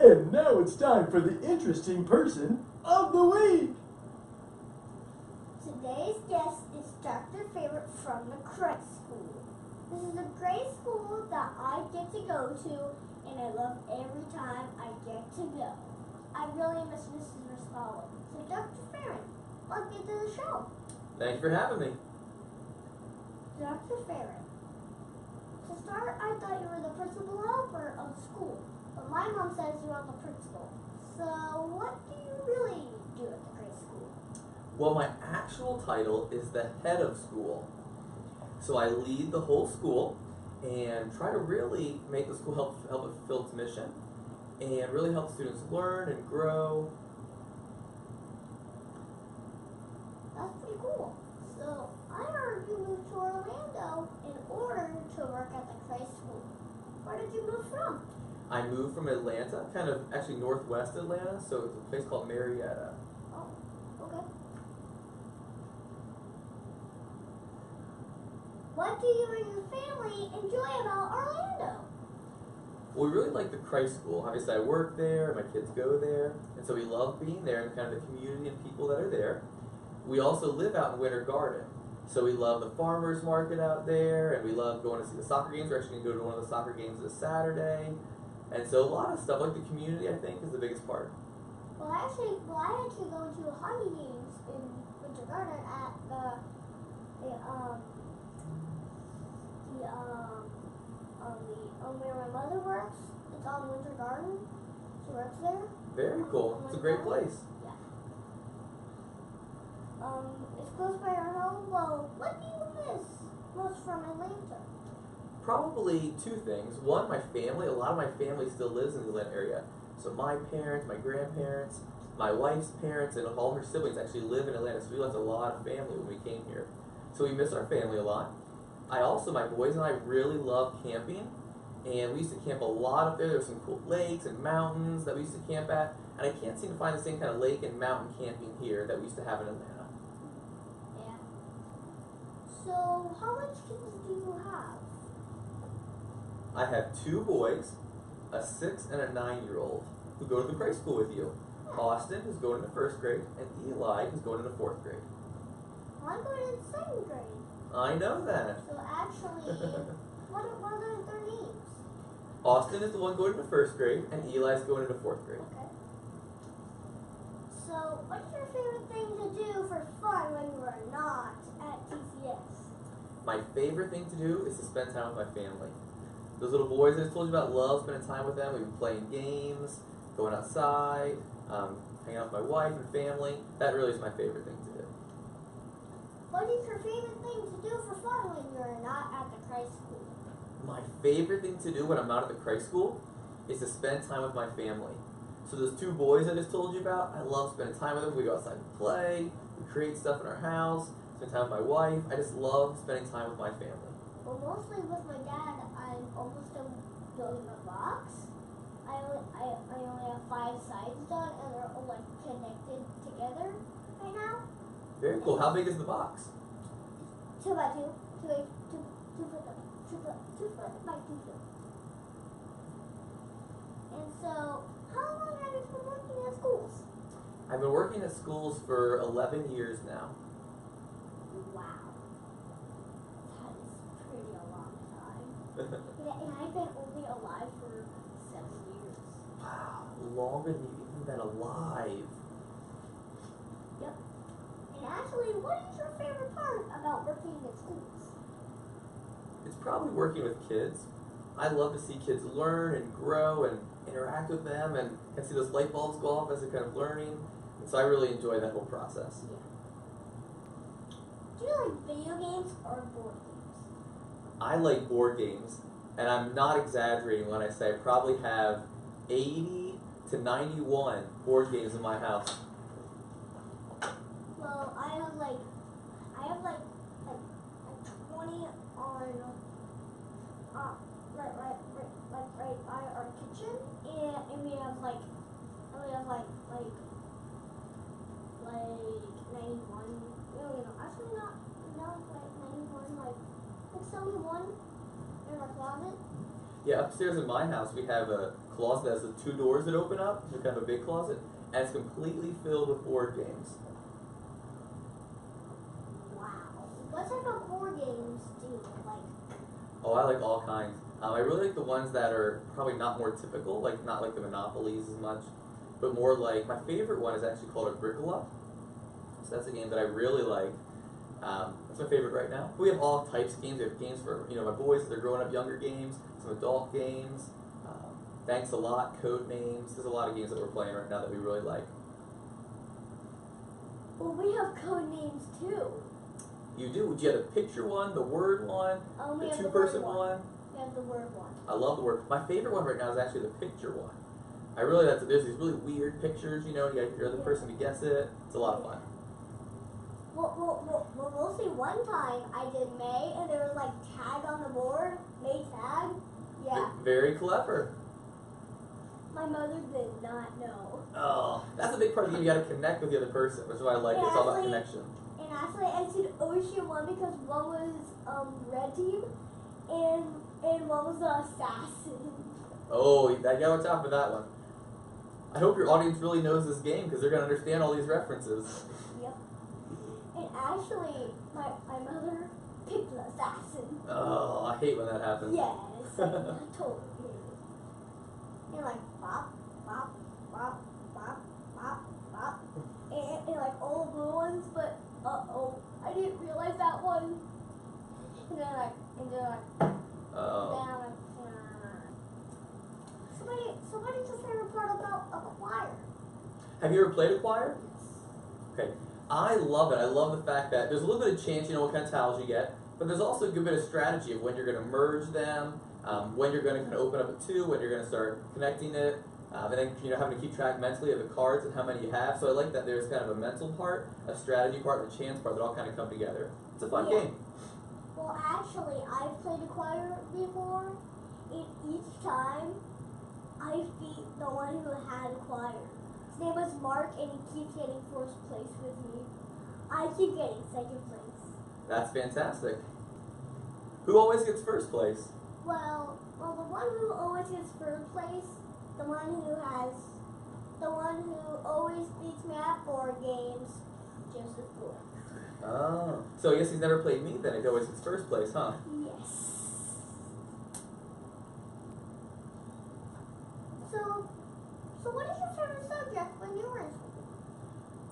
And now it's time for the interesting person of the week. Today's guest is Dr. Farrant from the Christ School. This is a great school that I get to go to, and I love every time I get to go. I really miss Mrs. Riscala. So Dr. Farrant, welcome to the show. Thank you for having me. Dr. Farrant, to start, I thought you were the principal helper of the school, but my mom says you're the principal. So what do you really do at the Christ School? Well, my actual title is the head of school. So I lead the whole school and try to really make the school help it fulfill its mission and really help students learn and grow. That's pretty cool. So I heard you moved to Orlando in order to work at the Christ School. Where did you move from? I moved from Atlanta, kind of actually northwest Atlanta, so it's a place called Marietta. Oh, okay. What do you and your family enjoy about Orlando? Well, we really like the Christ School. Obviously I work there, my kids go there, and so we love being there and kind of the community and people that are there. We also live out in Winter Garden, so we love the farmers market out there, and we love going to see the soccer games. We're actually going to go to one of the soccer games this Saturday. And so a lot of stuff, like the community, I think, is the biggest part. Well, I actually go to hockey games in Winter Garden at where my mother works. It's on Winter Garden. She works there. Very cool. It's a great place. Yeah. It's close by our home. Well, what do you miss most from Atlanta? Probably two things. One, my family. A lot of my family still lives in the Atlanta area. So my parents, my grandparents, my wife's parents, and all her siblings actually live in Atlanta. So we left a lot of family when we came here. So we miss our family a lot. My boys and I really love camping. And we used to camp a lot up there. There's some cool lakes and mountains that we used to camp at. And I can't seem to find the same kind of lake and mountain camping here that we used to have in Atlanta. Yeah. So how many kids do you have? I have two boys, a 6 and a 9-year-old, who go to the Christ School with you. Austin is going into 1st grade, and Eli is going into 4th grade. Well, I'm going into 2nd grade. I know that. So actually, what are their names? Austin is the one going into 1st grade, and Eli is going into 4th grade. Okay. So, what's your favorite thing to do for fun when you are not at TCS? My favorite thing to do is to spend time with my family. Those little boys I just told you about, love spending time with them. We've been playing games, going outside, hanging out with my wife and family. That really is my favorite thing to do. What is your favorite thing to do for fun when you're not at the Christ School? My favorite thing to do when I'm not at the Christ School is to spend time with my family. So those two boys I just told you about, I love spending time with them. We go outside and play, we create stuff in our house, spend time with my wife. I just love spending time with my family. Well, mostly with my dad, I'm almost done building a box. I only have 5 sides done, and they're all like connected together right now. Very cool. How big is the box? 2 by 2, 2 by 2 foot. And so, how long have you been working at schools? I've been working at schools for 11 years now. Wow. That is pretty a long time. Yeah, and I've been only alive for 7 years. Wow, longer than you've even been alive. Yep. And actually, what is your favorite part about working at schools? It's probably working with kids. I love to see kids learn and grow and interact with them and see those light bulbs go off as they're kind of learning. And so I really enjoy that whole process. Yeah. Do you like video games or board games? I like board games, and I'm not exaggerating when I say I probably have 80 to 91 board games in my house. Well, I have like 20 on right by our kitchen, and we have like 91. Actually not like 91, like 71 in our closet. Yeah, upstairs in my house we have a closet that has the 2 doors that open up. It's kind of a big closet, and it's completely filled with board games. Wow. What type of board games do you like? Oh, I like all kinds. I really like the ones that are probably not more typical, like not like the Monopolies as much, but more like, my favorite one is actually called Agricola. So that's a game that I really like. That's my favorite right now. We have all types of games. We have games for my boys, they're growing up, younger games, some adult games. Thanks a Lot, Code Names. There's a lot of games that we're playing right now that we really like. Well, we have code names too. You do? Do you have the picture one, the word one, We the have 2-person the word one? We have the word one. I love the word. My favorite one right now is actually the picture one. I really like that. There's these really weird pictures, you got your other person to guess it. It's a lot of fun. Well, mostly one time I did May, and there was like tag on the board. May tag. Yeah. Very clever. My mother did not know. Oh, that's a big part of the game. You got to connect with the other person, which is why I like it. It's all about connection. And actually, I said Ocean one because one was red team, and one was the assassin. Oh, you gotta watch out for that one. I hope your audience really knows this game because they're gonna understand all these references. Yep. And actually, my mother picked the assassin. Oh, I hate when that happens. Yes, I totally hate it. And like bop, bop, bop, bop, bop, bop, and like all blue ones, but I didn't realize that one. And then like, Oh. then I'm like, So what is your favorite part about a choir? Have you ever played a choir? Okay. I love it. I love the fact that there's a little bit of chance, what kind of towels you get, but there's also a good bit of strategy of when you're going to merge them, when you're going to kind of open up a 2, when you're going to start connecting it, and then having to keep track mentally of the cards and how many you have. So I like that there's kind of a mental part, a strategy part, and a chance part that all kind of come together. It's a fun game. Well, actually, I've played a choir before, and each time I beat the one who had a choir. His name was Mark, and he keeps getting 1st place with me. I keep getting 2nd place. That's fantastic. Who always gets 1st place? Well, the one who always gets 1st place, the one who always beats me at board games, Joseph Boyd. Oh, so I guess he's never played me then. He always gets 1st place, huh? Yes. So what is your favorite subject when you were in school?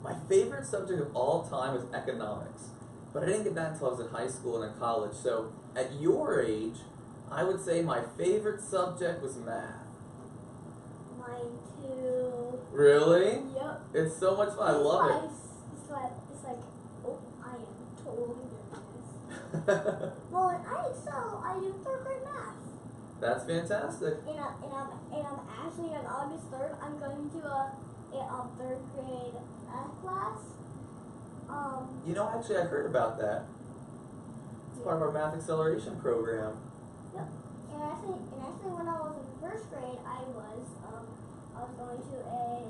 My favorite subject of all time was economics, but I didn't get that until I was in high school and in college. So at your age, I would say my favorite subject was math. Mine too. Really? Yep. It's so much fun. I love it. It's like, oh, I am totally doing this. Well, I do 3rd grade math. That's fantastic. And I'm actually on August 3rd. I'm going to a 3rd grade math class. Actually, I heard about that. It's part of our math acceleration program. Yep. And actually, when I was in 1st grade, I was going to a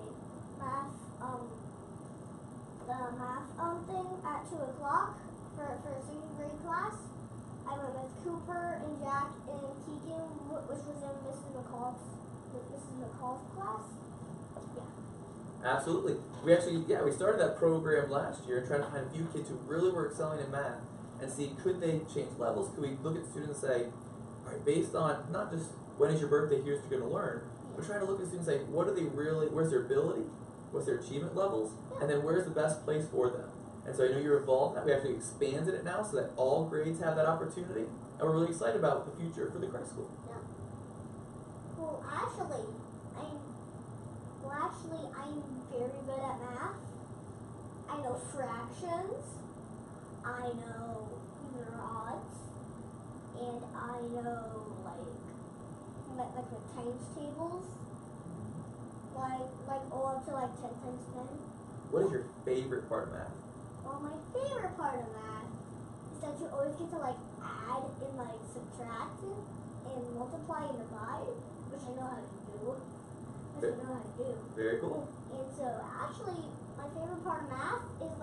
math thing at 2 o'clock for a 2nd grade class. I went with Cooper and Jack and Keegan, which was in Mrs. McCall's class. Yeah. Absolutely. We started that program last year and tried to find a few kids who really were excelling in math and see, could they change levels? Could we look at students and say, all right, based on not just when is your birthday, here's what you're going to learn, but trying to look at students and say, what are they really, where's their ability, what's their achievement levels, and then where's the best place for them? And so I know you're involved in that. We actually expanded it now so that all grades have that opportunity. And we're really excited about the future for the Christ School. Yeah. Well, actually, I'm very good at math. I know fractions. I know even odds. And I know, like the times tables. Like all up to 10 times 10. What is your favorite part of math? Well, my favorite part of math is that you always get to add and subtract and multiply and divide, which I know how to do. Very cool. And so actually, my favorite part of math is it's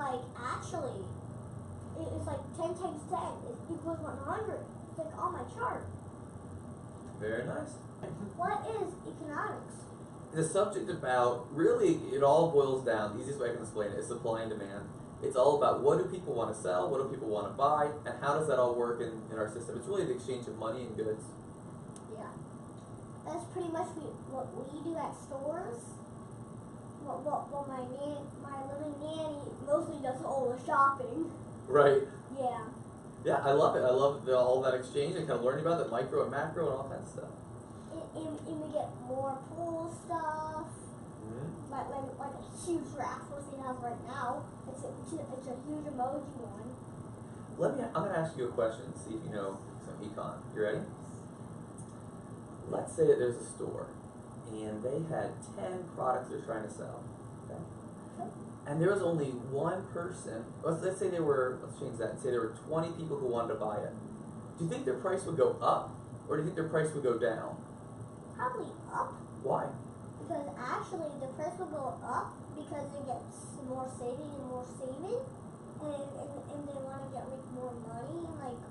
10 times 10 is equals 100. It's on my chart. Very nice. What is economics? It's a subject about, really, it all boils down, the easiest way I can explain it is supply and demand. It's all about what do people want to sell, what do people want to buy, and how does that all work in our system. It's really the exchange of money and goods. Yeah. That's pretty much what we do at stores. Well, my living nanny mostly does all the shopping. Right. Yeah. Yeah, I love it. I love all that exchange and kind of learning about the micro and macro and all kinds of stuff. And we get more pool stuff. Mm-hmm. Like a huge raft what we have right now. It's a huge emoji one. I'm going to ask you a question, see if you know some econ. You ready? Let's say that there's a store, and they had 10 products they're trying to sell. Okay? And there was only one person, let's change that and say there were 20 people who wanted to buy it. Do you think their price would go up, or do you think their price would go down? Probably up. Why? Because actually the price will go up because they get more saving, and they want to get like more money and like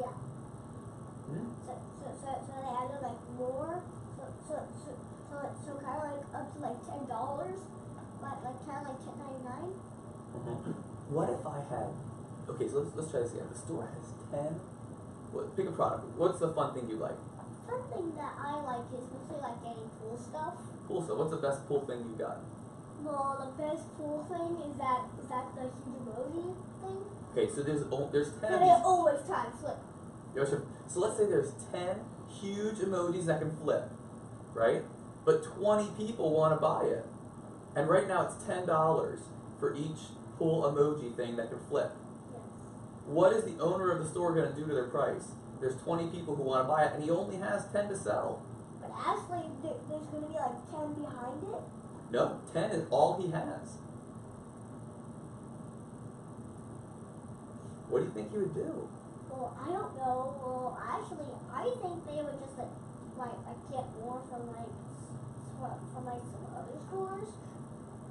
yeah. Hmm? So they added like more. So kind of like up to like $10, like kind of like $10.99. What if I had? Okay, so let's try this again. The store has 10. Pick a product. What's the fun thing you like? Something that I like is mostly like getting pool stuff. Pool stuff. What's the best pool thing you got? Well, the best pool thing is that the huge emoji thing. Okay, so there's 10. But it always try to flip. So let's say there's 10 huge emojis that can flip, right? But 20 people want to buy it. And right now it's $10 for each pool emoji thing that can flip. Yes. What is the owner of the store going to do to their price? There's 20 people who want to buy it, and he only has 10 to sell. But actually, there's going to be like 10 behind it. No, 10 is all he has. What do you think he would do? Well, I don't know. Well, actually, I think they would just like get more from some other stores,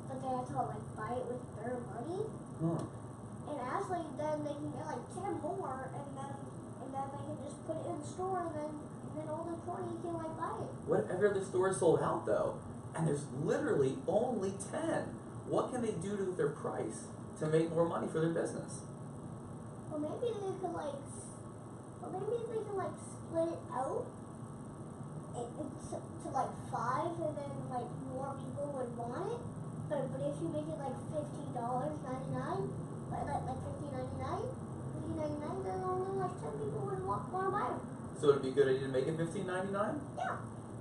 but they have to like buy it with their money. And actually, then they can get like 10 more, and then they can just put it in the store, and then all the 20 can like buy it. What if every other store is sold out though, and there's literally only 10? What can they do to their price to make more money for their business? Well, maybe they can like split it out to like 5, and then like more people would want it. But if you make it like $15.99, like $15.99, then only like 10 people would want to buy them. So it'd be a good idea to make it $15.99? Yeah.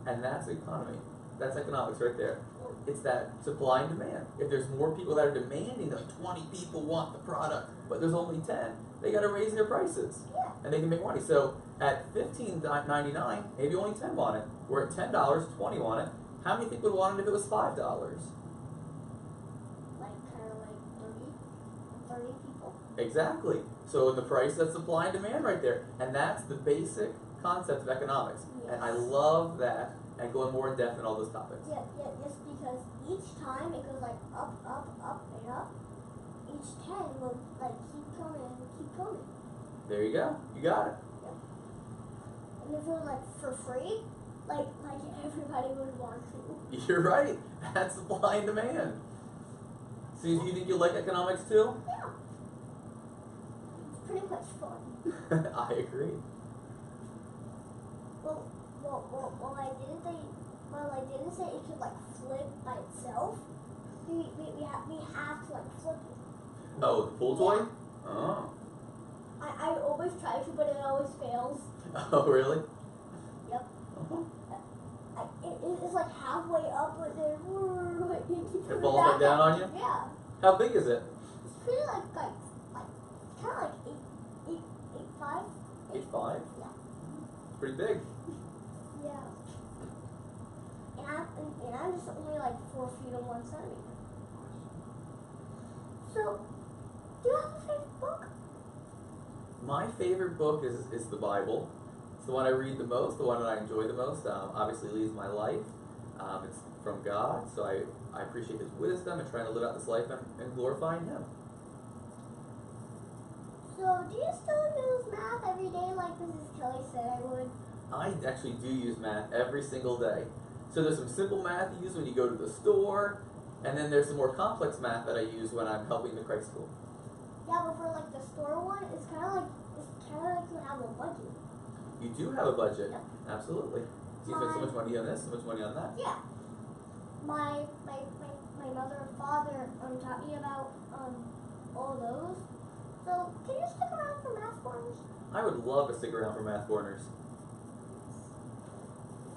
And that's economy. That's economics right there. It's that supply and demand. If there's more people that are demanding, like 20 people want the product, but there's only 10, they got to raise their prices. Yeah. And they can make money. So at $15.99, maybe only 10 want it. Or at $10, 20 want it. How many people would want it if it was $5? Like kind of like 30 people. Exactly. So in the price, that's supply and demand right there. And that's the basic concept of economics. Yes. And I love that, and going more in depth in all those topics. Yeah, just because each time it goes like up, and up. Each 10 will like keep coming. There you go. You got it. And if it was like for free, like everybody would want to. You're right. That's supply and demand. So do you think you like economics too? Yeah. It's pretty much fun. I agree. Well, I didn't say it could like flip by itself. We have to like flip it. Oh, the pool toy? Yeah. Oh. I always try to, but it always fails. Oh, really? Yep. Uh-huh. It's like halfway up, but then it keeps It falls back down on you? Yeah. How big is it? It's pretty like kind of like 8'5". 8'5"? Yeah. Pretty big. Yeah. And I'm just only like 4 feet and 1 centimeter. So, do you have a favorite book? My favorite book is the Bible. It's the one I read the most, the one that I enjoy the most. Obviously leads my life. It's from God, so I appreciate His wisdom and trying to live out this life and glorifying Him. So, do you still use math every day like Mrs. Kelly said I would? I actually do use math every single day. So there's some simple math you use when you go to the store, and then there's some more complex math that I use when I'm helping the Christ school. Yeah, but for like the store one, it's kind of like you have a budget. You do have a budget. Yep. Absolutely. So you spend so much money on this, so much money on that. Yeah. My mother and father taught me about all those. So can you stick around for math corners? I would love to stick around for math corners.